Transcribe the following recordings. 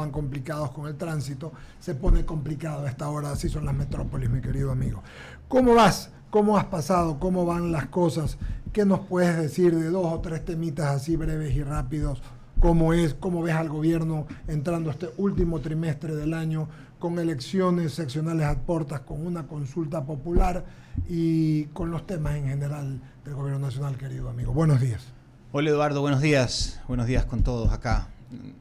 complicados con el tránsito, se pone complicado a esta hora, así son las metrópolis, mi querido amigo. ¿Cómo vas? ¿Cómo has pasado? ¿Cómo van las cosas? ¿Qué nos puedes decir de 2 o 3 temitas así breves y rápidos? ¿Cómo ves al gobierno entrando este último trimestre del año con elecciones seccionales a puertas, con una consulta popular y con los temas en general del gobierno nacional, querido amigo? Buenos días. Hola Eduardo, buenos días con todos acá.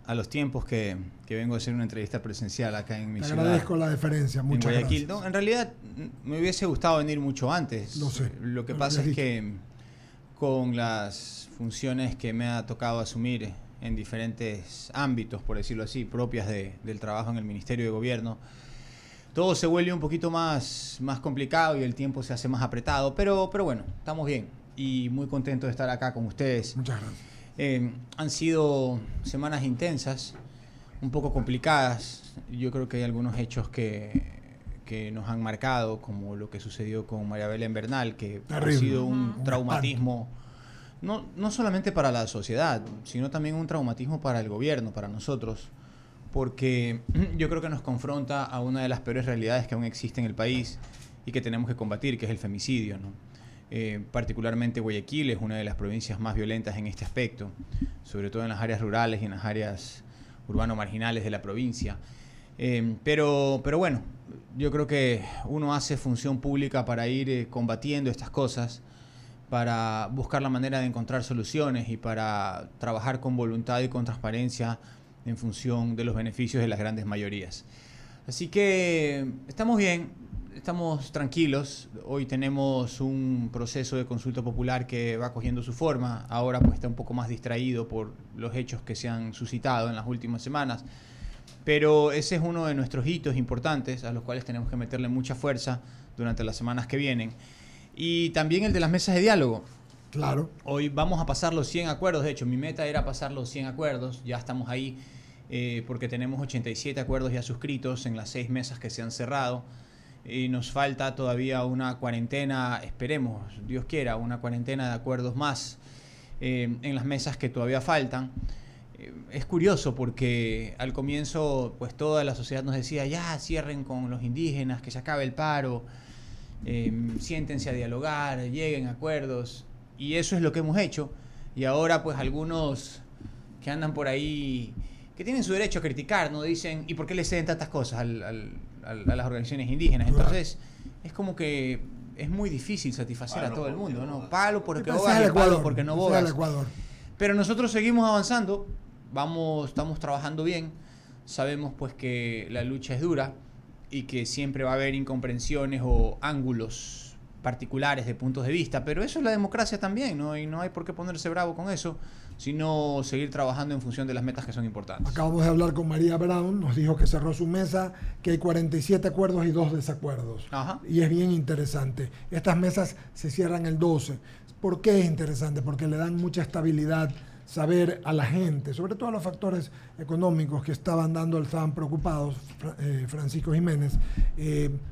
A los tiempos que vengo a hacer una entrevista presencial acá en mi ciudad. Te agradezco la deferencia, muchas Guayaquil. gracias. No, en realidad me hubiese gustado venir mucho antes. Lo sé. Lo que pasa es que con las funciones que me ha tocado asumir en diferentes ámbitos, por decirlo así, propias del trabajo en el Ministerio de Gobierno, todo se vuelve un poquito más complicado y el tiempo se hace más apretado, pero bueno, estamos bien y muy contento de estar acá con ustedes. Muchas gracias. Han sido semanas intensas, un poco complicadas. Yo creo que hay algunos hechos que nos han marcado, como lo que sucedió con María Belén Bernal, que Terrible. ha sido un traumatismo, no solamente para la sociedad, sino también un traumatismo para el gobierno, para nosotros, porque yo creo que nos confronta a una de las peores realidades que aún existe en el país y que tenemos que combatir, que es el femicidio, ¿no? Particularmente Guayaquil es una de las provincias más violentas en este aspecto, sobre todo en las áreas rurales y en las áreas urbano-marginales de la provincia. Pero bueno, yo creo que uno hace función pública para ir combatiendo estas cosas, para buscar la manera de encontrar soluciones y para trabajar con voluntad y con transparencia en función de los beneficios de las grandes mayorías. Así que estamos bien. Estamos tranquilos. Hoy tenemos un proceso de consulta popular que va cogiendo su forma. Ahora pues está un poco más distraído por los hechos que se han suscitado en las últimas semanas. Pero ese es uno de nuestros hitos importantes a los cuales tenemos que meterle mucha fuerza durante las semanas que vienen. Y también el de las mesas de diálogo. Claro. Hoy vamos a pasar los 100 acuerdos. De hecho, mi meta era pasar los 100 acuerdos. Ya estamos ahí porque tenemos 87 acuerdos ya suscritos en las 6 mesas que se han cerrado. Y nos falta todavía una cuarentena, esperemos, Dios quiera, una cuarentena de acuerdos más en las mesas que todavía faltan. Es curioso porque al comienzo pues toda la sociedad nos decía ya cierren con los indígenas, que se acabe el paro, siéntense a dialogar, lleguen a acuerdos, y eso es lo que hemos hecho. Y ahora pues algunos que andan por ahí, que tienen su derecho a criticar, ¿no? Dicen, ¿y por qué le ceden tantas cosas a las organizaciones indígenas? Entonces, es como que es muy difícil satisfacer a todo el mundo, ¿no? Palo porque bogas y palo porque no bogas. Pero nosotros seguimos avanzando, estamos trabajando bien, sabemos pues que la lucha es dura y que siempre va a haber incomprensiones o ángulos particulares de puntos de vista, pero eso es la democracia también, ¿no? Y no hay por qué ponerse bravo con eso, sino seguir trabajando en función de las metas que son importantes. Acabamos de hablar con María Brown, nos dijo que cerró su mesa, que hay 47 acuerdos y 2 desacuerdos. Ajá. Y es bien interesante. Estas mesas se cierran el 12. ¿Por qué es interesante? Porque le dan mucha estabilidad, saber a la gente, sobre todo a los factores económicos que estaban preocupados, Francisco Jiménez.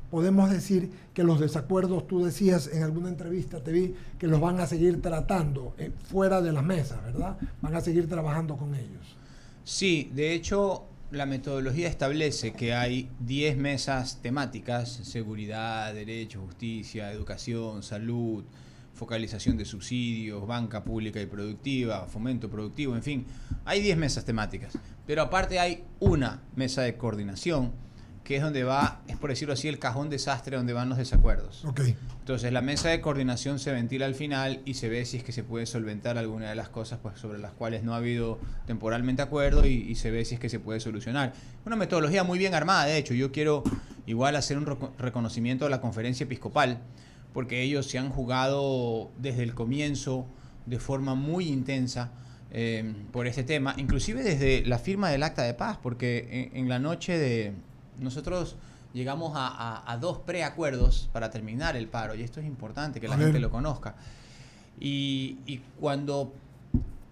Podemos decir que los desacuerdos, tú decías en alguna entrevista, te vi, que los van a seguir tratando fuera de las mesas, ¿verdad? Van a seguir trabajando con ellos. Sí, de hecho, la metodología establece que hay 10 mesas temáticas: seguridad, derecho, justicia, educación, salud, focalización de subsidios, banca pública y productiva, fomento productivo, en fin, hay 10 mesas temáticas. Pero aparte hay una mesa de coordinación, que es donde va, es por decirlo así, el cajón desastre donde van los desacuerdos. Okay. Entonces la mesa de coordinación se ventila al final y se ve si es que se puede solventar alguna de las cosas pues, sobre las cuales no ha habido temporalmente acuerdo y se ve si es que se puede solucionar. Una metodología muy bien armada, de hecho. Yo quiero igual hacer un reconocimiento a la Conferencia Episcopal, porque ellos se han jugado desde el comienzo de forma muy intensa por este tema, inclusive desde la firma del acta de paz, porque en la noche de nosotros llegamos a 2 preacuerdos para terminar el paro, y esto es importante que la gente lo conozca. Y cuando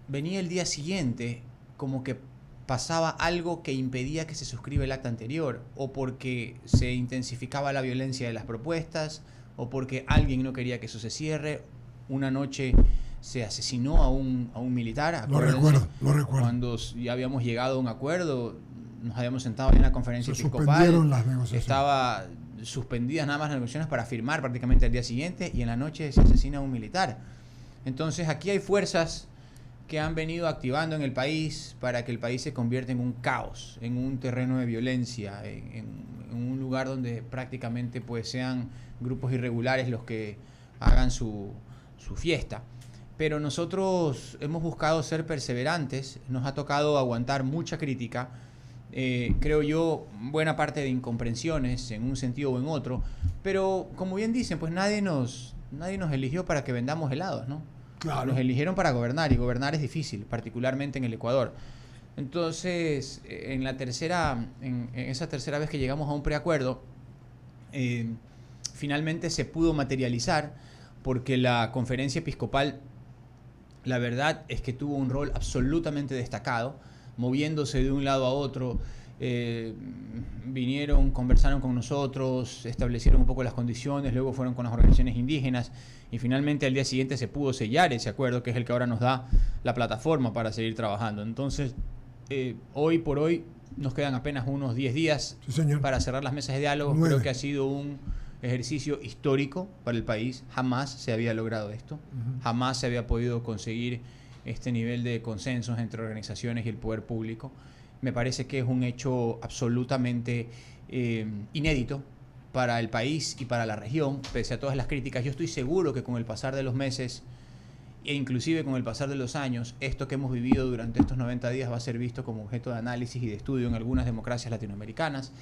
venía el día siguiente, como que pasaba algo que impedía que se suscriba el acta anterior, o porque se intensificaba la violencia de las propuestas, o porque alguien no quería que eso se cierre. Una noche se asesinó a un militar. Lo recuerdo. Cuando ya habíamos llegado a un acuerdo, nos habíamos sentado en la conferencia episcopal. Suspendieron las negociaciones. Estaba suspendidas nada más las negociaciones para firmar prácticamente al día siguiente, y en la noche se asesina a un militar. Entonces aquí hay fuerzas que han venido activando en el país para que el país se convierta en un caos, en un terreno de violencia, en un lugar donde prácticamente pues sean grupos irregulares los que hagan su fiesta. Pero nosotros hemos buscado ser perseverantes, nos ha tocado aguantar mucha crítica, creo yo, buena parte de incomprensiones en un sentido o en otro, pero como bien dicen, pues nadie nos eligió para que vendamos helados, ¿no? Claro. Nos eligieron para gobernar, y gobernar es difícil, particularmente en el Ecuador. Entonces, en esa tercera vez que llegamos a un preacuerdo, finalmente se pudo materializar, porque la conferencia episcopal, la verdad es que tuvo un rol absolutamente destacado, moviéndose de un lado a otro. Vinieron, conversaron con nosotros, establecieron un poco las condiciones, luego fueron con las organizaciones indígenas, y finalmente al día siguiente se pudo sellar ese acuerdo, que es el que ahora nos da la plataforma para seguir trabajando. Entonces, hoy por hoy nos quedan apenas unos 10 días para cerrar las mesas de diálogo. 9. Creo que ha sido un ejercicio histórico para el país. Jamás se había logrado esto. Jamás se había podido conseguir este nivel de consensos entre organizaciones y el poder público. Me parece que es un hecho absolutamente inédito para el país y para la región, pese a todas las críticas. Yo estoy seguro que con el pasar de los meses, e inclusive con el pasar de los años, esto que hemos vivido durante estos 90 días va a ser visto como objeto de análisis y de estudio en algunas democracias latinoamericanas.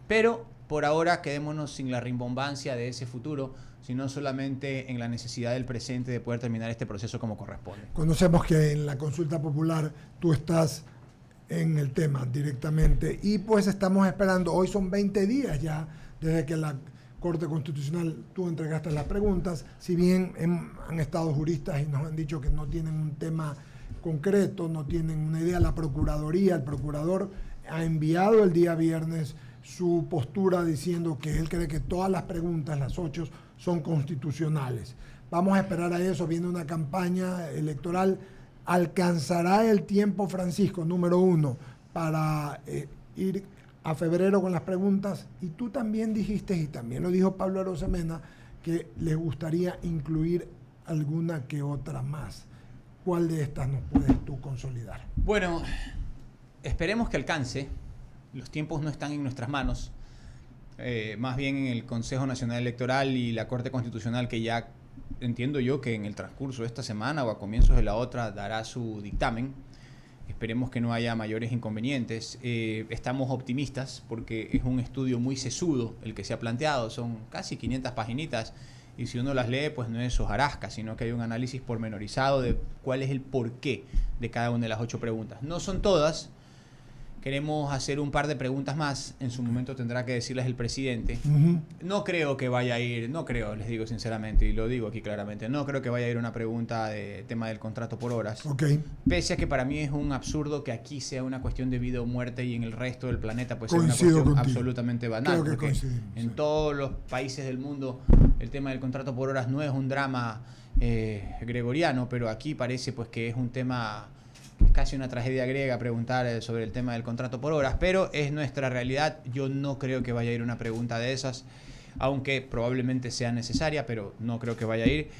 Pero por ahora quedémonos sin la rimbombancia de ese futuro, sino solamente en la necesidad del presente de poder terminar este proceso como corresponde. Conocemos que en la consulta popular tú estás en el tema directamente, y pues estamos esperando, hoy son 20 días ya desde que la Corte Constitucional, tú entregaste las preguntas, si bien han estado juristas y nos han dicho que no tienen un tema concreto, no tienen una idea. La Procuraduría, el procurador ha enviado el día viernes su postura diciendo que él cree que todas las preguntas, las 8, son constitucionales. Vamos a esperar a eso, viene una campaña electoral. ¿Alcanzará el tiempo, Francisco, número 1, para ir a febrero con las preguntas? Y tú también dijiste, y también lo dijo Pablo Arosemena, que les gustaría incluir alguna que otra más. ¿Cuál de estas nos puedes tú consolidar? Bueno, esperemos que alcance. Los tiempos no están en nuestras manos, más bien en el Consejo Nacional Electoral y la Corte Constitucional, que ya entiendo yo que en el transcurso de esta semana o a comienzos de la otra dará su dictamen. Esperemos que no haya mayores inconvenientes. Estamos optimistas porque es un estudio muy sesudo el que se ha planteado. Son casi 500 paginitas, y si uno las lee, pues no es hojarasca, sino que hay un análisis pormenorizado de cuál es el porqué de cada una de las 8 preguntas. No son todas. Queremos hacer un par de preguntas más. En su momento tendrá que decirles el presidente. No creo que vaya a ir, les digo sinceramente, y lo digo aquí claramente, no creo que vaya a ir una pregunta de tema del contrato por horas. Pese a que para mí es un absurdo que aquí sea una cuestión de vida o muerte y en el resto del planeta pues sea una cuestión absolutamente banal. Porque en todos los países del mundo el tema del contrato por horas no es un drama gregoriano, pero aquí parece pues que es un tema... Es casi una tragedia griega preguntar sobre el tema del contrato por horas, pero es nuestra realidad. Yo no creo que vaya a ir una pregunta de esas, aunque probablemente sea necesaria, pero no creo que vaya a ir.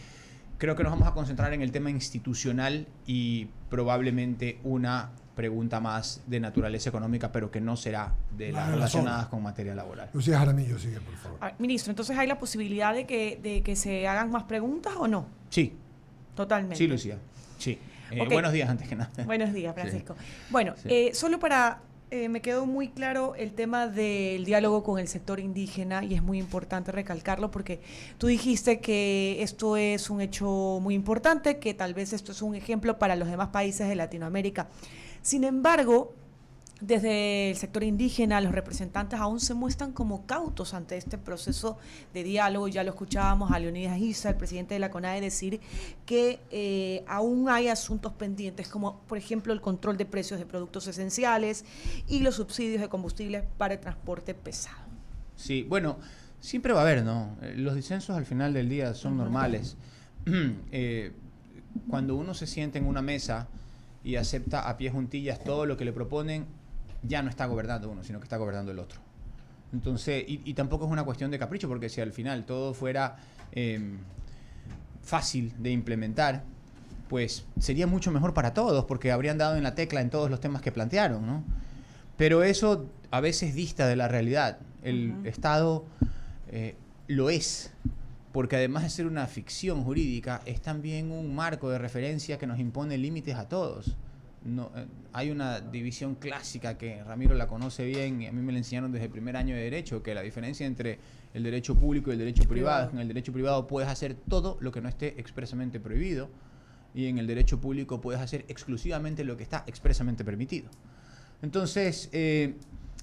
Creo que nos vamos a concentrar en el tema institucional y probablemente una pregunta más de naturaleza económica, pero que no será de las relacionadas con materia laboral. Lucía Jaramillo, sigue, por favor. Ministro, entonces, ¿hay la posibilidad de que se hagan más preguntas o no? Sí. Totalmente. Sí, Lucía. Sí. Buenos días, antes que nada. Buenos días, Francisco. Sí. Bueno, sí. Solo para... me quedó muy claro el tema del diálogo con el sector indígena, y es muy importante recalcarlo porque tú dijiste que esto es un hecho muy importante, que tal vez esto es un ejemplo para los demás países de Latinoamérica. Sin embargo, desde el sector indígena, los representantes aún se muestran como cautos ante este proceso de diálogo. Ya lo escuchábamos a Leonidas Issa, el presidente de la CONADE, decir que aún hay asuntos pendientes, como por ejemplo el control de precios de productos esenciales y los subsidios de combustibles para el transporte pesado. Sí, bueno, siempre va a haber, ¿no? Los disensos al final del día son normales. Cuando uno se sienta en una mesa y acepta a pie juntillas todo lo que le proponen, ya no está gobernando uno, sino que está gobernando el otro. Entonces, y tampoco es una cuestión de capricho, porque si al final todo fuera fácil de implementar, pues sería mucho mejor para todos, porque habrían dado en la tecla en todos los temas que plantearon, ¿no? Pero eso a veces dista de la realidad. El Estado lo es, porque además de ser una ficción jurídica, es también un marco de referencia que nos impone límites a todos. No, hay una división clásica que Ramiro la conoce bien y a mí me la enseñaron desde el primer año de Derecho, que la diferencia entre el derecho público y el derecho privado es que en el derecho privado puedes hacer todo lo que no esté expresamente prohibido y en el derecho público puedes hacer exclusivamente lo que está expresamente permitido. Entonces,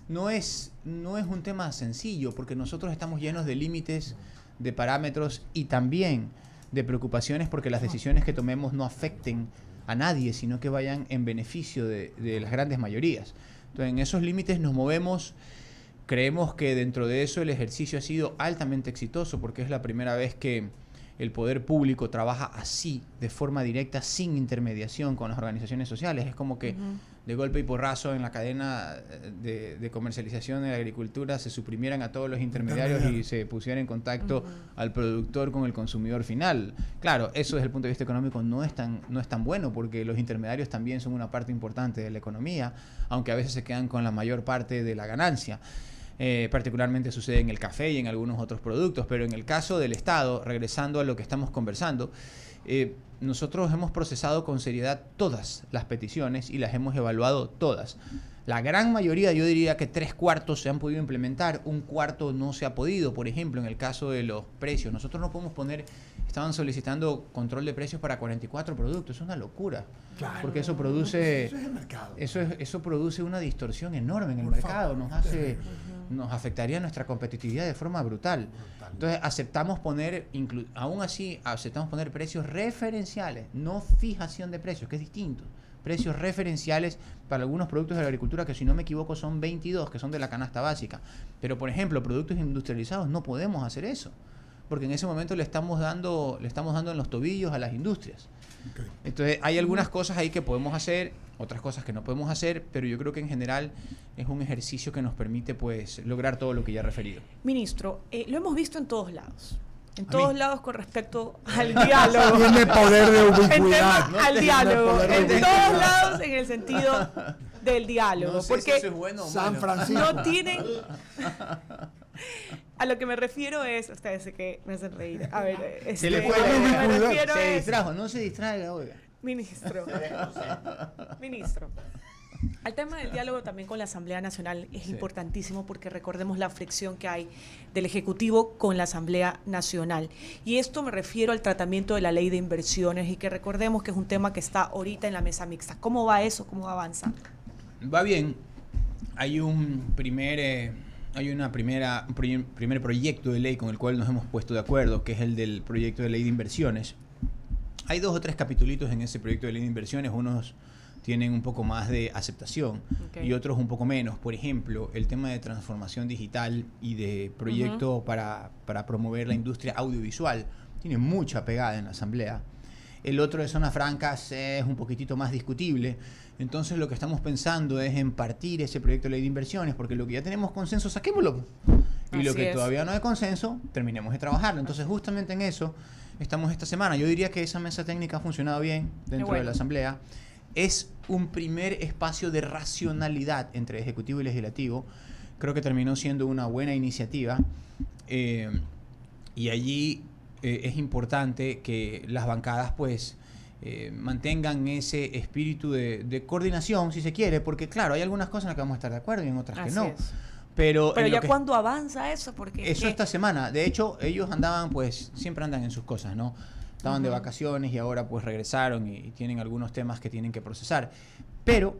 no es un tema sencillo, porque nosotros estamos llenos de límites, de parámetros y también de preocupaciones porque las decisiones que tomemos no afecten a nadie, sino que vayan en beneficio de las grandes mayorías. Entonces, en esos límites nos movemos. Creemos que dentro de eso el ejercicio ha sido altamente exitoso, porque es la primera vez que el poder público trabaja así, de forma directa, sin intermediación con las organizaciones sociales. Es como que de golpe y porrazo en la cadena de comercialización de la agricultura se suprimieran a todos los intermediarios y se pusiera en contacto al productor con el consumidor final. Claro, eso desde el punto de vista económico no es tan bueno, porque los intermediarios también son una parte importante de la economía, aunque a veces se quedan con la mayor parte de la ganancia. Particularmente sucede en el café y en algunos otros productos, pero en el caso del Estado, regresando a lo que estamos conversando, nosotros hemos procesado con seriedad todas las peticiones y las hemos evaluado todas. La gran mayoría, yo diría que 3/4 se han podido implementar, 1/4 no se ha podido. Por ejemplo, en el caso de los precios, nosotros no podemos poner, estaban solicitando control de precios para 44 productos, es una locura. Claro, porque eso produce, eso es el mercado. Eso produce una distorsión enorme en el mercado, nos afectaría nuestra competitividad de forma brutal. Entonces aceptamos poner, aún así aceptamos poner precios referenciales, no fijación de precios, que es distinto. Precios referenciales para algunos productos de la agricultura, que si no me equivoco son 22, que son de la canasta básica. Pero por ejemplo, productos industrializados no podemos hacer eso, porque en ese momento le estamos dando en los tobillos a las industrias. Okay. Entonces hay algunas cosas ahí que podemos hacer, otras cosas que no podemos hacer, pero yo creo que en general es un ejercicio que nos permite pues lograr todo lo que ya he referido. Ministro, lo hemos visto en todos lados. En todos lados con respecto al diálogo. Tiene poder de ubicuidad. Al diálogo. En todos lados en el sentido del diálogo. No sé porque si eso es bueno o San malo. Francisco. No tienen... A lo que me refiero es... Ustedes sé que me hacen reír. A ver, Se le fue la me idea. refiero Se es... distrajo, no se distraiga, oiga. Ministro. Al tema del diálogo también con la Asamblea Nacional es importantísimo, porque recordemos la fricción que hay del Ejecutivo con la Asamblea Nacional. Y esto me refiero al tratamiento de la ley de inversiones, y que recordemos que es un tema que está ahorita en la mesa mixta. ¿Cómo va eso? ¿Cómo va avanzando? Va bien. Hay un primer proyecto de ley con el cual nos hemos puesto de acuerdo, que es el del proyecto de ley de inversiones. Hay 2 o 3 capitulitos en ese proyecto de ley de inversiones. Unos tienen un poco más de aceptación y otros un poco menos. Por ejemplo, el tema de transformación digital y de proyecto para promover la industria audiovisual tiene mucha pegada en la Asamblea. El otro de zonas francas es un poquitito más discutible. Entonces lo que estamos pensando es en partir ese proyecto de ley de inversiones, porque lo que ya tenemos consenso, saquémoslo. Y lo que todavía no hay consenso, terminemos de trabajarlo. Entonces justamente en eso estamos esta semana. Yo diría que esa mesa técnica ha funcionado bien dentro de la Asamblea. Es un primer espacio de racionalidad entre Ejecutivo y Legislativo. Creo que terminó siendo una buena iniciativa. Y allí es importante que las bancadas pues mantengan ese espíritu de coordinación, si se quiere, porque claro, hay algunas cosas en las que vamos a estar de acuerdo y en otras que no. Pero ya cuando avanza eso, porque eso esta semana. De hecho, ellos andaban, pues, siempre andan en sus cosas, ¿no? Estaban de vacaciones y ahora pues regresaron y tienen algunos temas que tienen que procesar. Pero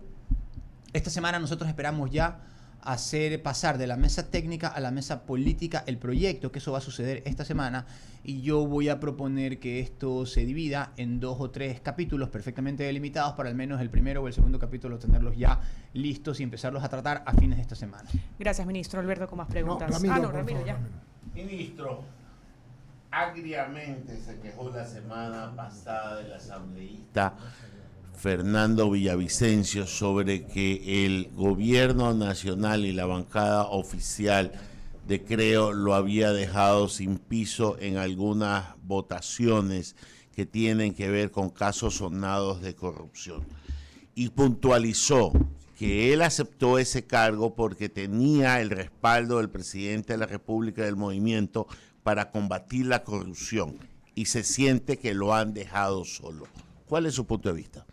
esta semana nosotros esperamos ya hacer pasar de la mesa técnica a la mesa política el proyecto, que eso va a suceder esta semana, y yo voy a proponer que esto se divida en 2 o 3 capítulos perfectamente delimitados, para al menos el primero o el segundo capítulo tenerlos ya listos y empezarlos a tratar a fines de esta semana. Gracias, ministro. Alberto, con más preguntas. Ramiro, ya. Ministro, agriamente se quejó la semana pasada del asambleísta Fernando Villavicencio sobre que el gobierno nacional y la bancada oficial de Creo lo había dejado sin piso en algunas votaciones que tienen que ver con casos sonados de corrupción. Y puntualizó que él aceptó ese cargo porque tenía el respaldo del presidente de la República del Movimiento para combatir la corrupción y se siente que lo han dejado solo. ¿Cuál es su punto de vista?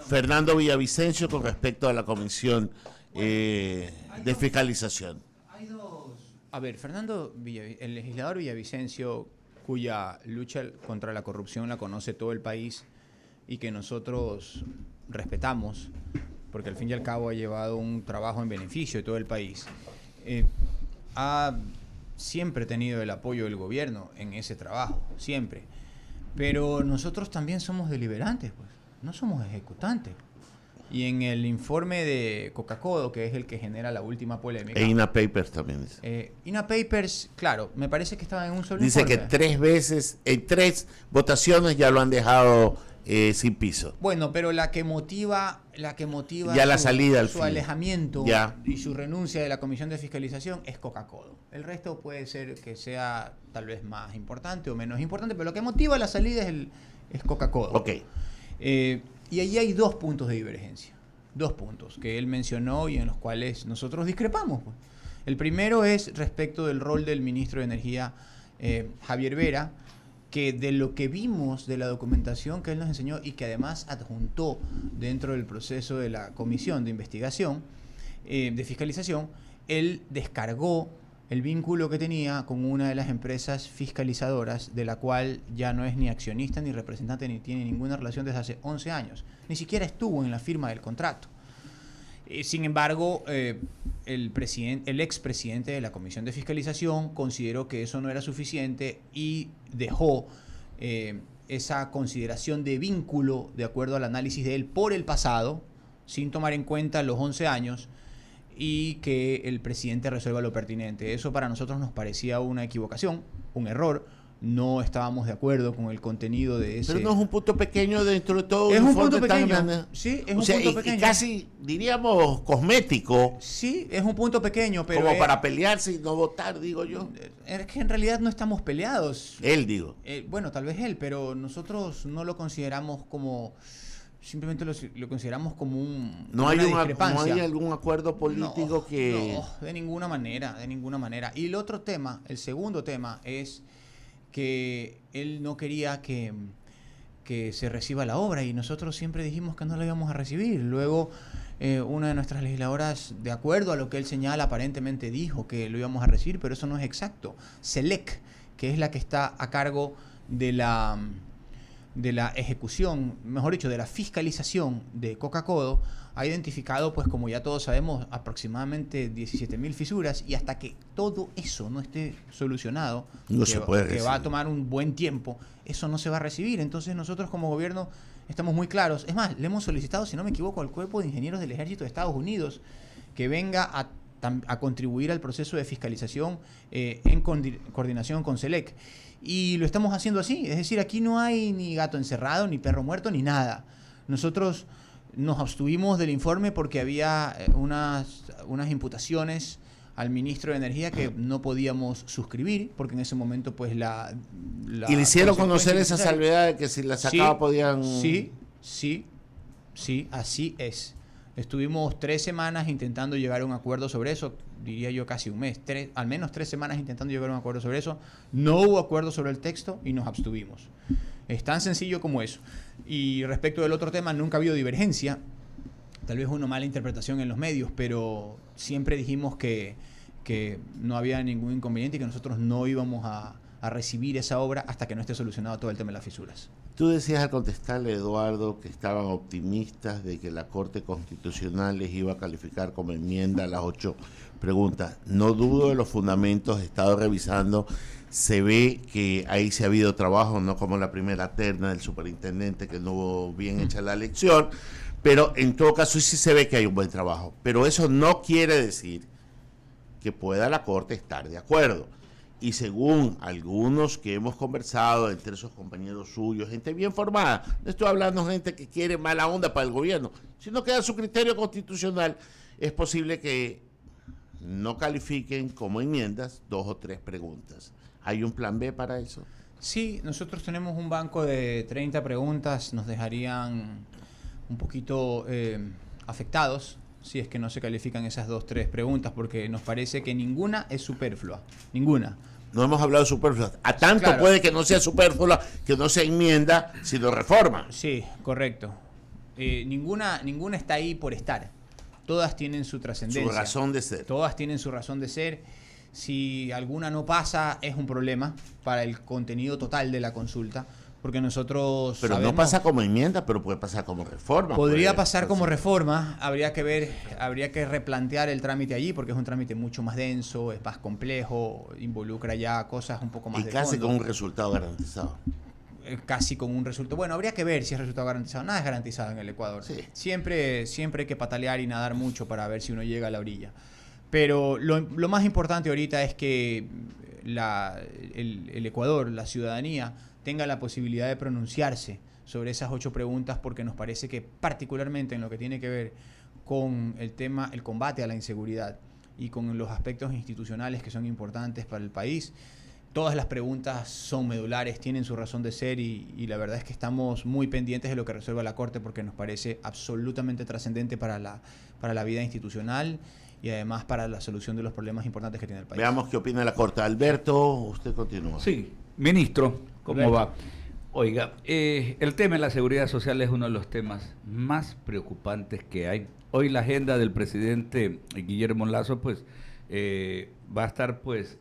Fernando Villavicencio con respecto a la Comisión de Fiscalización. Hay dos. A ver, el legislador Villavicencio, cuya lucha contra la corrupción la conoce todo el país y que nosotros respetamos, porque al fin y al cabo ha llevado un trabajo en beneficio de todo el país, ha siempre tenido el apoyo del gobierno en ese trabajo, siempre. Pero nosotros también somos deliberantes, pues, no somos ejecutantes. Y en el informe de Coca-Cola, que es el que genera la última polémica... E INA Papers también dice. INA Papers, claro, me parece que estaba en un solo dice informe. Que 3 veces, en 3 votaciones ya lo han dejado sin piso. Bueno, pero la que motiva ya la salida al su fin. Alejamiento Ya. Y su renuncia de la Comisión de Fiscalización es Coca-Cola. El resto puede ser que sea tal vez más importante o menos importante, pero lo que motiva la salida es Coca-Cola. Ok. Y allí hay 2 puntos de divergencia. 2 puntos que él mencionó y en los cuales nosotros discrepamos, pues. El primero es respecto del rol del ministro de Energía, Javier Vera, que de lo que vimos de la documentación que él nos enseñó y que además adjuntó dentro del proceso de la comisión de investigación, de fiscalización, él descargó el vínculo que tenía con una de las empresas fiscalizadoras, de la cual ya no es ni accionista ni representante ni tiene ninguna relación desde hace 11 años. Ni siquiera estuvo en la firma del contrato. Sin embargo, el expresidente de la Comisión de Fiscalización consideró que eso no era suficiente y dejó esa consideración de vínculo de acuerdo al análisis de él por el pasado, sin tomar en cuenta los 11 años, y que el presidente resuelva lo pertinente. Eso para nosotros nos parecía una equivocación, un error. No estábamos de acuerdo con el contenido de ese... Pero no es un punto pequeño dentro de todo. Es un punto tan pequeño. grande. Sí, es un punto pequeño. Y casi, diríamos, cosmético. Sí, es un punto pequeño, pero... Como para pelearse y no votar, digo yo. Es que en realidad no estamos peleados. Él, digo. Bueno, tal vez él, pero nosotros no lo consideramos como... Simplemente lo consideramos como ¿No hay algún acuerdo político no, que...? No, de ninguna manera, de ninguna manera. Y el otro tema, el segundo tema, es que él no quería que se reciba la obra y nosotros siempre dijimos que no la íbamos a recibir. Luego, una de nuestras legisladoras, de acuerdo a lo que él señala, aparentemente dijo que lo íbamos a recibir, pero eso no es exacto. SELEC, que es la que está a cargo de la ejecución, mejor dicho, de la fiscalización de Coca-Cola, ha identificado, pues como ya todos sabemos, aproximadamente 17.000 fisuras, y hasta que todo eso no esté solucionado, que va a tomar un buen tiempo, eso no se va a recibir. Entonces nosotros como gobierno estamos muy claros. Es más, le hemos solicitado, si no me equivoco, al Cuerpo de Ingenieros del Ejército de Estados Unidos que venga a contribuir al proceso de fiscalización en coordinación con SELEC. Y lo estamos haciendo así, es decir, aquí no hay ni gato encerrado, ni perro muerto, ni nada. Nosotros nos abstuvimos del informe porque había unas imputaciones al ministro de Energía que no podíamos suscribir, porque en ese momento pues ¿Y le hicieron conocer esa salvedad de que si la sacaba podían...? Sí, así es. Estuvimos 3 semanas intentando llegar a un acuerdo sobre eso, diría yo casi un mes, al menos 3 semanas intentando llegar a un acuerdo sobre eso. No hubo acuerdo sobre el texto y nos abstuvimos. Es tan sencillo como eso. Y respecto del otro tema, nunca ha habido divergencia, tal vez una mala interpretación en los medios, pero siempre dijimos que no había ningún inconveniente y que nosotros no íbamos a recibir esa obra hasta que no esté solucionado todo el tema de las fisuras. Tú decías al contestarle, Eduardo, que estaban optimistas de que la Corte Constitucional les iba a calificar como enmienda a las 8 preguntas. No dudo de los fundamentos, he estado revisando, se ve que ahí se ha habido trabajo, no como la primera terna del superintendente, que no hubo bien hecha la elección, pero en todo caso sí se ve que hay un buen trabajo. Pero eso no quiere decir que pueda la Corte estar de acuerdo. Y según algunos que hemos conversado, entre esos compañeros suyos, gente bien formada, no estoy hablando de gente que quiere mala onda para el gobierno, sino que a su criterio constitucional es posible que no califiquen como enmiendas 2 o 3 preguntas. ¿Hay un plan B para eso? Sí, nosotros tenemos un banco de 30 preguntas, nos dejarían un poquito afectados si es que no se califican esas 2 o 3 preguntas, porque nos parece que ninguna es superflua, ninguna. No hemos hablado de superflua. A tanto Claro. puede que no sea superflua, que no sea enmienda, sino reforma. Sí, correcto. Ninguna está ahí por estar. Todas tienen su trascendencia. Su razón de ser. Todas tienen su razón de ser. Si alguna no pasa, es un problema para el contenido total de la consulta, porque nosotros Pero sabemos, no pasa como enmienda, pero puede pasar como reforma. podría puede pasar como pasar. reforma. Habría que replantear el trámite allí, porque es un trámite mucho más denso, es más complejo, involucra ya cosas un poco más Y de casi fondo. con un resultado garantizado. Casi con un resultado. Bueno, habría que ver si es resultado garantizado. Nada es garantizado en el Ecuador. Sí. Siempre hay que patalear y nadar mucho para ver si uno llega a la orilla. Pero lo más importante ahorita es que el Ecuador, la ciudadanía, tenga la posibilidad de pronunciarse sobre esas 8 preguntas, porque nos parece que particularmente en lo que tiene que ver con el combate a la inseguridad y con los aspectos institucionales que son importantes para el país, todas las preguntas son medulares, tienen su razón de ser y la verdad es que estamos muy pendientes de lo que resuelva la Corte, porque nos parece absolutamente trascendente para la vida institucional y además para la solución de los problemas importantes que tiene el país. Veamos qué opina la Corte. Alberto, usted continúa. Sí, ministro, ¿cómo Alberto. va? Oiga, el tema de la seguridad social es uno de los temas más preocupantes que hay. Hoy la agenda del presidente Guillermo Lasso, pues, va a estar, pues,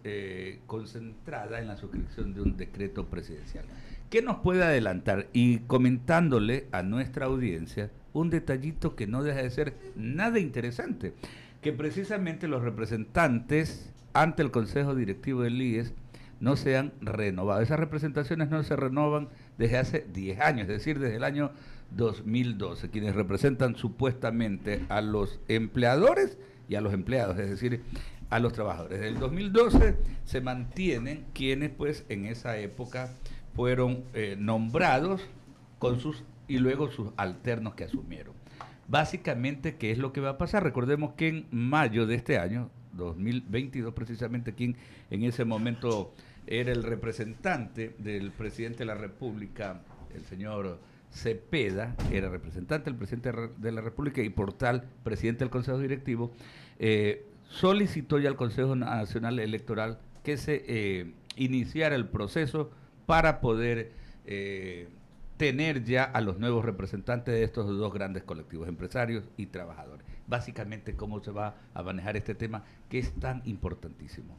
concentrada en la suscripción de un decreto presidencial. ¿Qué nos puede adelantar? Y comentándole a nuestra audiencia un detallito que no deja de ser nada interesante, que precisamente los representantes ante el Consejo Directivo del IES no se han renovado. Esas representaciones no se renovan desde hace 10 años, es decir, desde el año 2012, quienes representan supuestamente a los empleadores y a los empleados, es decir, a los trabajadores. Desde el 2012 se mantienen quienes, pues, en esa época fueron nombrados con y luego sus alternos que asumieron. Básicamente, ¿qué es lo que va a pasar? Recordemos que en mayo de este año, 2022, precisamente, quien en ese momento era el representante del presidente de la República, el señor Cepeda, era representante del presidente de la República y por tal presidente del Consejo Directivo, solicitó ya al Consejo Nacional Electoral que se iniciara el proceso para poder tener ya a los nuevos representantes de estos 2 grandes colectivos, empresarios y trabajadores. Básicamente, ¿cómo se va a manejar este tema que es tan importantísimo?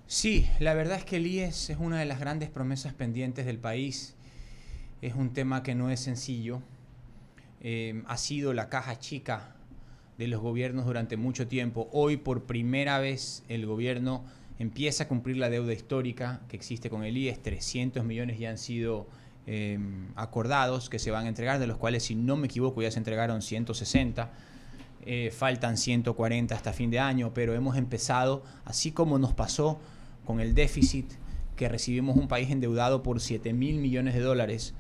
Sí, la verdad es que el IES es una de las grandes promesas pendientes del país. Es un tema que no es sencillo. Ha sido la caja chica de los gobiernos durante mucho tiempo. Hoy, por primera vez, el gobierno empieza a cumplir la deuda histórica que existe con el IES. 300 millones ya han sido acordados que se van a entregar, de los cuales, si no me equivoco, ya se entregaron 160. Faltan 140 hasta fin de año, pero hemos empezado, así como nos pasó con el déficit, que recibimos un país endeudado por 7.000 millones de dólares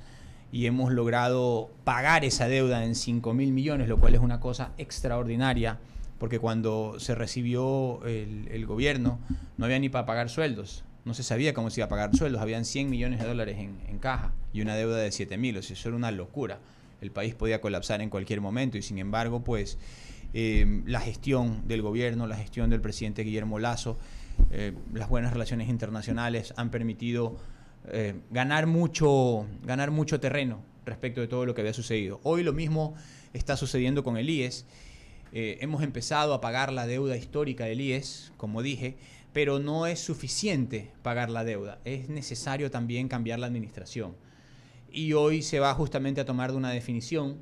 y hemos logrado pagar esa deuda en 5.000 millones, lo cual es una cosa extraordinaria, porque cuando se recibió el gobierno no había ni para pagar sueldos, no se sabía cómo se iba a pagar sueldos, habían 100 millones de dólares en caja y una deuda de 7.000, o sea, eso era una locura. El país podía colapsar en cualquier momento y, sin embargo, pues la gestión del gobierno, la gestión del presidente Guillermo Lasso, las buenas relaciones internacionales han permitido ganar mucho terreno respecto de todo lo que había sucedido. Hoy lo mismo está sucediendo con el IES. Hemos empezado a pagar la deuda histórica del IES, como dije, pero no es suficiente pagar la deuda. Es necesario también cambiar la administración. Y hoy se va justamente a tomar de una definición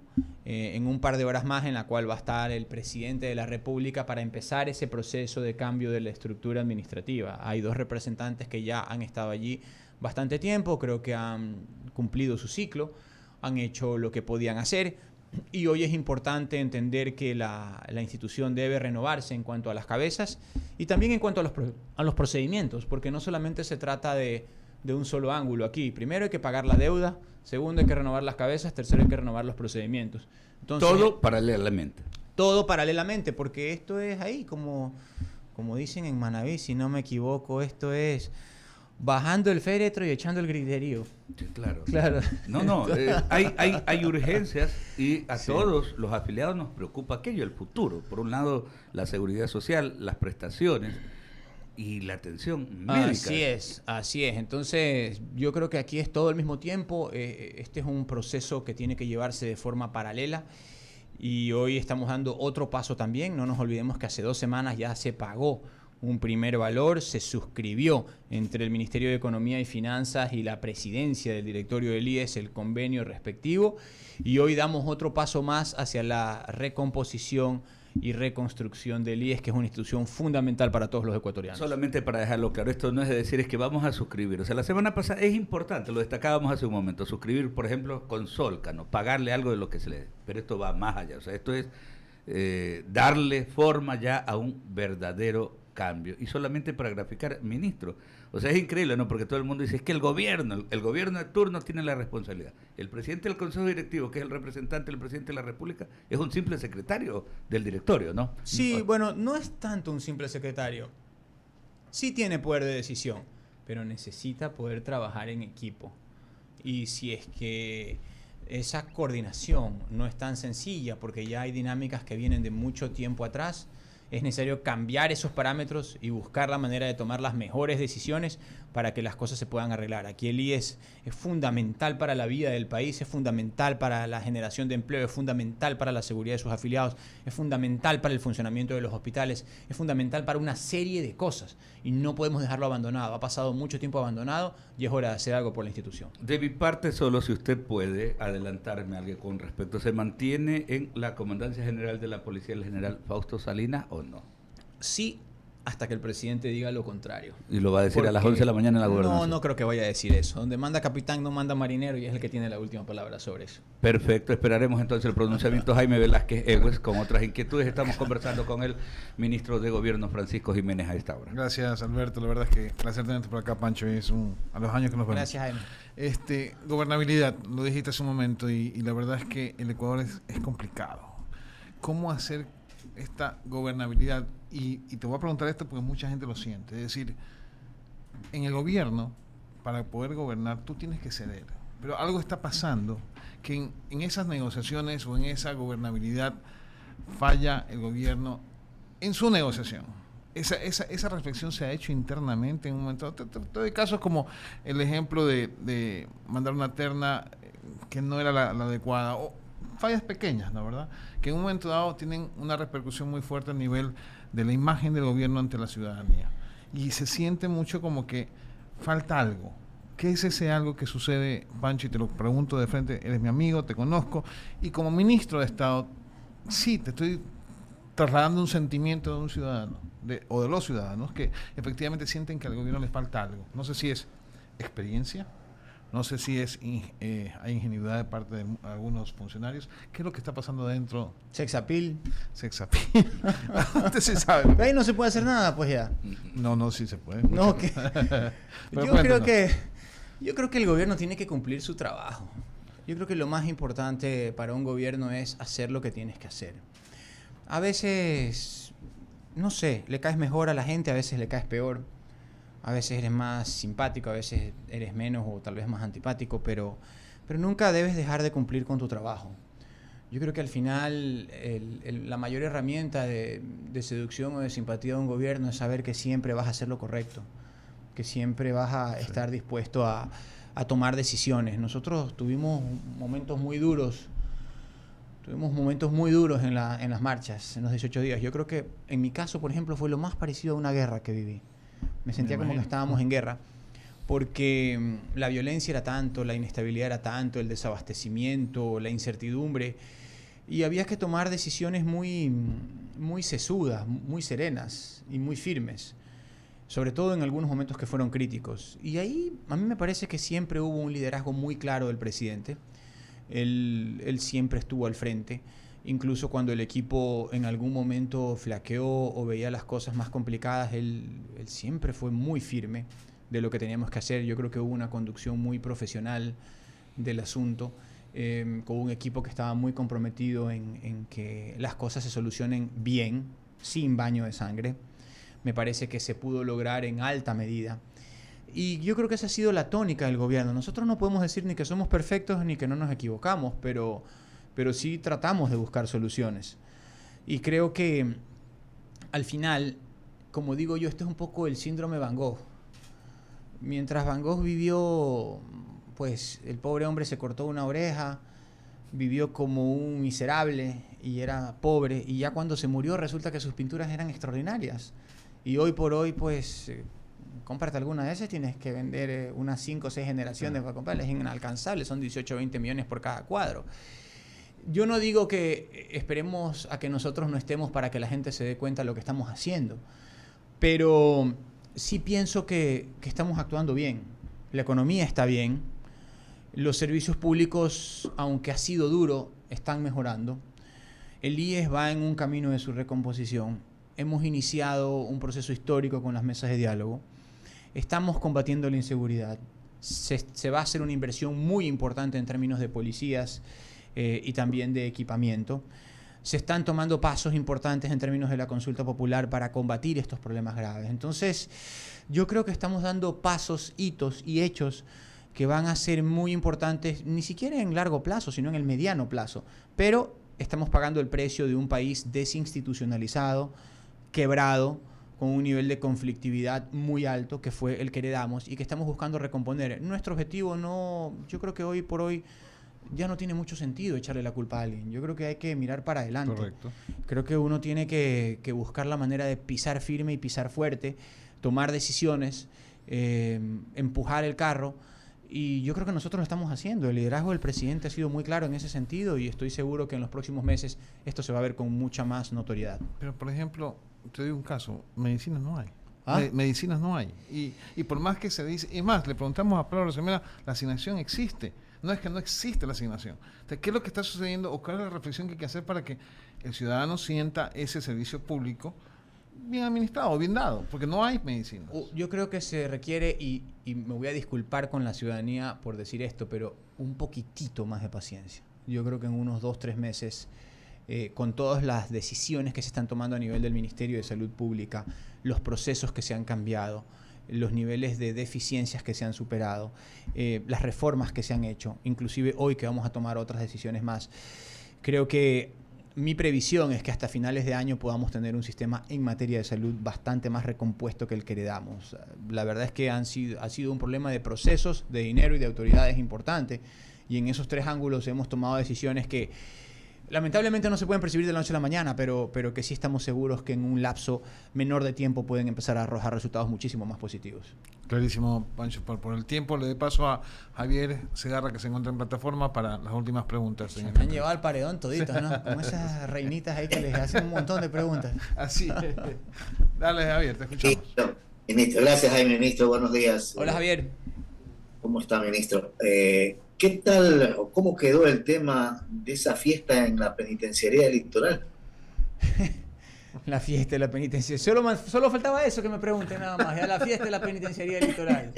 en un par de horas más, en la cual va a estar el presidente de la República para empezar ese proceso de cambio de la estructura administrativa. Hay 2 representantes que ya han estado allí bastante tiempo, creo que han cumplido su ciclo, han hecho lo que podían hacer, y hoy es importante entender que la institución debe renovarse en cuanto a las cabezas y también en cuanto a los procedimientos, porque no solamente se trata de un solo ángulo aquí. Primero hay que pagar la deuda, segundo hay que renovar las cabezas, tercero hay que renovar los procedimientos. Entonces, todo paralelamente. Todo paralelamente, porque esto es ahí, como dicen en Manaví, si no me equivoco, esto es bajando el féretro y echando el griterío. Sí, claro. Claro. No, hay urgencias y a Sí. todos los afiliados nos preocupa aquello, el futuro. Por un lado, la seguridad social, las prestaciones y la atención médica. Así es. Entonces, yo creo que aquí es todo al mismo tiempo. Este es un proceso que tiene que llevarse de forma paralela. Y hoy estamos dando otro paso también. No nos olvidemos que hace 2 semanas ya se pagó un primer valor, se suscribió entre el Ministerio de Economía y Finanzas y la presidencia del directorio del IES el convenio respectivo. Y hoy damos otro paso más hacia la recomposición y reconstrucción del IES, que es una institución fundamental para todos los ecuatorianos. Solamente para dejarlo claro, esto no es de decir, es que vamos a suscribir. O sea, la semana pasada es importante, lo destacábamos hace un momento, suscribir, por ejemplo, con Solcano, pagarle algo de lo que se le dé. Pero esto va más allá. O sea, esto es darle forma ya a un verdadero cambio. Y solamente para graficar, ministro, o sea, es increíble, ¿no? Porque todo el mundo dice, es que el gobierno de turno tiene la responsabilidad. El presidente del Consejo Directivo, que es el representante del presidente de la República, es un simple secretario del directorio, ¿no? Sí, bueno, no es tanto un simple secretario. Sí tiene poder de decisión, pero necesita poder trabajar en equipo. Y si es que esa coordinación no es tan sencilla, porque ya hay dinámicas que vienen de mucho tiempo atrás, es necesario cambiar esos parámetros y buscar la manera de tomar las mejores decisiones para que las cosas se puedan arreglar. Aquí el IES es fundamental para la vida del país, es fundamental para la generación de empleo, es fundamental para la seguridad de sus afiliados, es fundamental para el funcionamiento de los hospitales, es fundamental para una serie de cosas y no podemos dejarlo abandonado. Ha pasado mucho tiempo abandonado y es hora de hacer algo por la institución. De mi parte, solo si usted puede adelantarme algo con respecto, ¿se mantiene en la Comandancia General de la Policía el general Fausto Salinas o no? Sí, hasta que el presidente diga lo contrario. Y lo va a decir a las Porque 11 de la mañana en la gobernación. No creo que vaya a decir eso. Donde manda capitán no manda marinero y es el que tiene la última palabra sobre eso. Perfecto, esperaremos entonces el pronunciamiento Jaime Velázquez Egues con otras inquietudes. Estamos conversando con el ministro de Gobierno Francisco Jiménez a esta hora. Gracias, Alberto. La verdad es que placer tenerte por acá, Pancho. Es a los años que nos vemos. Gracias, Jaime. Gobernabilidad, lo dijiste hace un momento y la verdad es que el Ecuador es complicado. ¿Cómo hacer esta gobernabilidad? Y te voy a preguntar esto porque mucha gente lo siente. Es decir, en el gobierno, para poder gobernar, tú tienes que ceder. Pero algo está pasando que en esas negociaciones o en esa gobernabilidad falla el gobierno en su negociación. Esa reflexión se ha hecho internamente en un momento. Te doy casos como el ejemplo de mandar una terna que no era la adecuada, o fallas pequeñas, ¿no? ¿Verdad? Que en un momento dado tienen una repercusión muy fuerte a nivel de la imagen del gobierno ante la ciudadanía. Y se siente mucho como que falta algo. ¿Qué es ese algo que sucede, Pancho? Y te lo pregunto de frente, eres mi amigo, te conozco, y como ministro de Estado, sí, te estoy trasladando un sentimiento de un ciudadano, o de los ciudadanos, que efectivamente sienten que al gobierno les falta algo. No sé si es experiencia, no sé si hay ingenuidad de parte de algunos funcionarios. ¿Qué es lo que está pasando dentro? Sexapil. Sexapil. Usted sí sabe. Ahí no se puede hacer nada, pues ya. No, sí se puede. No, que Pero yo creo que el gobierno tiene que cumplir su trabajo. Yo creo que lo más importante para un gobierno es hacer lo que tienes que hacer. A veces, no sé, le caes mejor a la gente, a veces le caes peor. A veces eres más simpático, a veces eres menos o tal vez más antipático, pero nunca debes dejar de cumplir con tu trabajo. Yo creo que al final la mayor herramienta de seducción o de simpatía de un gobierno es saber que siempre vas a hacer lo correcto, que siempre vas a estar dispuesto a tomar decisiones. Nosotros tuvimos momentos muy duros en las marchas, en los 18 días. Yo creo que en mi caso, por ejemplo, fue lo más parecido a una guerra que viví. Me sentía como que estábamos en guerra, porque la violencia era tanto, la inestabilidad era tanto, el desabastecimiento, la incertidumbre, y había que tomar decisiones muy sesudas, muy serenas y muy firmes, sobre todo en algunos momentos que fueron críticos. Y ahí a mí me parece que siempre hubo un liderazgo muy claro del presidente. Él siempre estuvo al frente. Incluso cuando el equipo en algún momento flaqueó o veía las cosas más complicadas, él siempre fue muy firme de lo que teníamos que hacer. Yo creo que hubo una conducción muy profesional del asunto, con un equipo que estaba muy comprometido en que las cosas se solucionen bien, sin baño de sangre. Me parece que se pudo lograr en alta medida. Y yo creo que esa ha sido la tónica del gobierno. Nosotros no podemos decir ni que somos perfectos ni que no nos equivocamos, pero sí tratamos de buscar soluciones. Y creo que al final, como digo yo, este es un poco el síndrome Van Gogh. Mientras Van Gogh vivió, pues el pobre hombre se cortó una oreja, vivió como un miserable y era pobre, y ya cuando se murió resulta que sus pinturas eran extraordinarias. Y hoy por hoy, pues, cómprate alguna de esas, tienes que vender unas 5 o 6 generaciones para comprarlas, es inalcanzable, son 18 o 20 millones por cada cuadro. Yo no digo que esperemos a que nosotros no estemos para que la gente se dé cuenta de lo que estamos haciendo, pero sí pienso que estamos actuando bien. La economía está bien, los servicios públicos, aunque ha sido duro, están mejorando. El IES va en un camino de su recomposición. Hemos iniciado un proceso histórico con las mesas de diálogo. Estamos combatiendo la inseguridad. Se va a hacer una inversión muy importante en términos de policías y también de equipamiento. Se están tomando pasos importantes en términos de la consulta popular para combatir estos problemas graves. Entonces, yo creo que estamos dando pasos, hitos y hechos que van a ser muy importantes, ni siquiera en largo plazo, sino en el mediano plazo. Pero estamos pagando el precio de un país desinstitucionalizado, quebrado, con un nivel de conflictividad muy alto, que fue el que heredamos y que estamos buscando recomponer. Nuestro objetivo no, yo creo que hoy por hoy ya no tiene mucho sentido echarle la culpa a alguien. Yo creo que hay que mirar para adelante. Correcto. Creo que uno tiene que buscar la manera de pisar firme y pisar fuerte, tomar decisiones, empujar el carro. Y yo creo que nosotros lo estamos haciendo. El liderazgo del presidente ha sido muy claro en ese sentido y estoy seguro que en los próximos meses esto se va a ver con mucha más notoriedad. Pero, por ejemplo, te doy un caso, medicinas no hay. ¿Ah? Medicinas no hay. Y por más que se dice, es más, le preguntamos a Pablo Rosemena, la asignación existe. No es que no existe la asignación. Entonces, ¿qué es lo que está sucediendo o cuál es la reflexión que hay que hacer para que el ciudadano sienta ese servicio público bien administrado, bien dado? Porque no hay medicinas. Yo creo que se requiere, y me voy a disculpar con la ciudadanía por decir esto, pero un poquitito más de paciencia. Yo creo que en unos 2-3 meses, con todas las decisiones que se están tomando a nivel del Ministerio de Salud Pública, los procesos que se han cambiado, los niveles de deficiencias que se han superado, las reformas que se han hecho, inclusive hoy que vamos a tomar otras decisiones más. Creo que mi previsión es que hasta finales de año podamos tener un sistema en materia de salud bastante más recompuesto que el que heredamos. La verdad es que ha sido un problema de procesos, de dinero y de autoridades importante, y en esos 3 ángulos hemos tomado decisiones que lamentablemente no se pueden percibir de la noche a la mañana, pero que sí estamos seguros que en un lapso menor de tiempo pueden empezar a arrojar resultados muchísimo más positivos. Clarísimo, Pancho. Por el tiempo le doy paso a Javier Segarra, que se encuentra en plataforma, para las últimas preguntas. Se han llevado al paredón toditos, ¿no? Con esas reinitas ahí que les hacen un montón de preguntas. Así. Dale, Javier, te escuchamos. Ministro, gracias, Jaime, ministro. Buenos días. Hola, Javier. ¿Cómo está, ministro? ¿Qué tal o cómo quedó el tema de esa fiesta en la penitenciaría del Litoral? La fiesta de la penitenciaría. Solo faltaba eso que me pregunten nada más. Ya la fiesta de la penitenciaría del Litoral.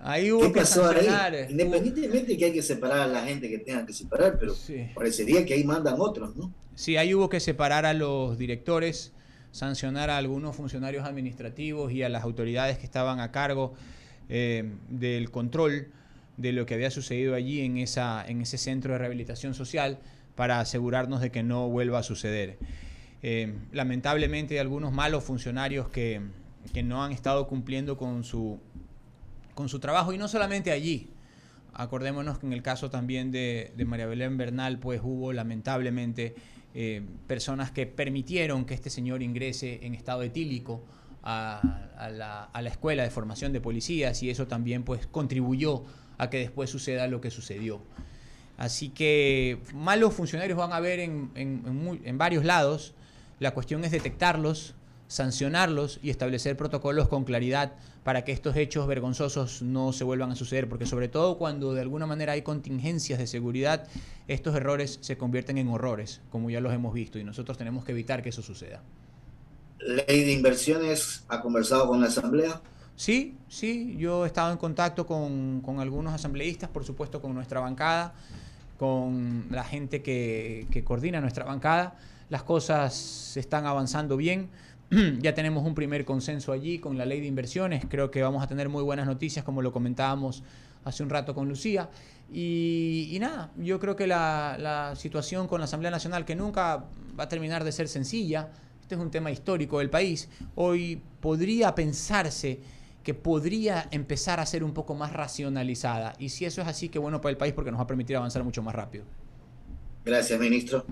Ahí hubo ¿Qué que pasó sancionar. ahí? Independientemente que hay que separar a la gente que tenga que separar, pero Sí. parecería que ahí mandan otros, ¿no? Sí, ahí hubo que separar a los directores, sancionar a algunos funcionarios administrativos y a las autoridades que estaban a cargo del control de lo que había sucedido allí en ese centro de rehabilitación social, para asegurarnos de que no vuelva a suceder. Lamentablemente hay algunos malos funcionarios que no han estado cumpliendo con su trabajo, y no solamente allí. Acordémonos que en el caso también de María Belén Bernal, pues hubo lamentablemente personas que permitieron que este señor ingrese en estado etílico a la escuela de formación de policías, y eso también pues contribuyó a que después suceda lo que sucedió. Así que malos funcionarios van a haber en varios lados. La cuestión es detectarlos, sancionarlos y establecer protocolos con claridad para que estos hechos vergonzosos no se vuelvan a suceder, porque sobre todo cuando de alguna manera hay contingencias de seguridad, estos errores se convierten en horrores, como ya los hemos visto, y nosotros tenemos que evitar que eso suceda. ¿Ley de inversiones ha conversado con la Asamblea? Sí, yo he estado en contacto con algunos asambleístas, por supuesto con nuestra bancada, con la gente que coordina nuestra bancada. Las cosas están avanzando bien. Ya tenemos un primer consenso allí con la ley de inversiones. Creo que vamos a tener muy buenas noticias, como lo comentábamos hace un rato con Lucía. Y nada, yo creo que la situación con la Asamblea Nacional, que nunca va a terminar de ser sencilla, este es un tema histórico del país, hoy podría pensarse que podría empezar a ser un poco más racionalizada. Y si eso es así, qué bueno para el país, porque nos va a permitir avanzar mucho más rápido. Gracias, ministro.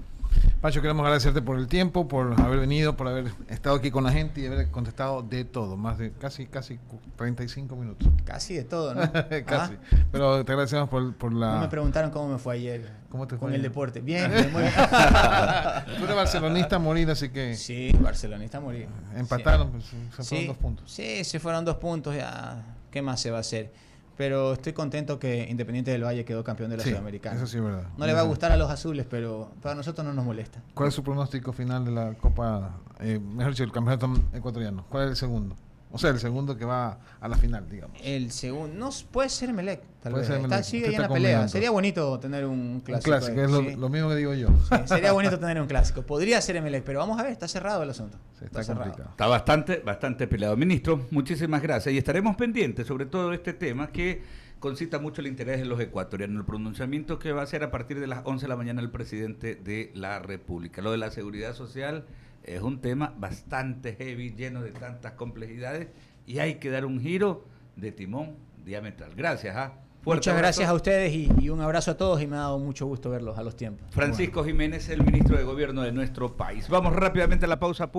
Pancho, queremos agradecerte por el tiempo, por haber venido, por haber estado aquí con la gente y haber contestado de todo, más de casi 35 minutos. Casi de todo, ¿no? Casi. Pero te agradecemos por la... No me preguntaron cómo me fue ayer. ¿Cómo te fue con ayer? el deporte? Bien, muy bien. Tú eres barcelonista a morir, así que... Sí, barcelonista a morir. Empataron, sí. pues, se fueron 2 puntos. Sí, se fueron 2 puntos, ya. ¿Qué más se va a hacer? Pero estoy contento que Independiente del Valle quedó campeón de la Sudamericana. Eso sí es verdad. No le va a gustar a los azules, pero para nosotros no nos molesta. ¿Cuál es su pronóstico final de la Copa, mejor dicho, el campeonato ecuatoriano? ¿Cuál es el segundo? O sea, el segundo que va a la final, digamos. El segundo, no puede ser Emelec, tal Puede vez. ser Emelec. Sigue Usted ahí en está la pelea. combinando. Sería bonito tener un clásico. Un clásico, es sí. lo mismo que digo yo. Sí, sería bonito tener un clásico. Podría ser Emelec, pero vamos a ver, está cerrado el asunto. Sí, está cerrado. complicado. Está bastante peleado. Ministro, muchísimas gracias. Y estaremos pendientes sobre todo de este tema que concita mucho el interés de los ecuatorianos. El pronunciamiento que va a ser a partir de las 11 de la mañana el presidente de la República. Lo de la seguridad social es un tema bastante heavy, lleno de tantas complejidades y hay que dar un giro de timón diametral. Gracias. Muchas gracias a ustedes y un abrazo a todos, y me ha dado mucho gusto verlos a los tiempos. Francisco Jiménez, el ministro de Gobierno de nuestro país. Vamos rápidamente a la pausa pública.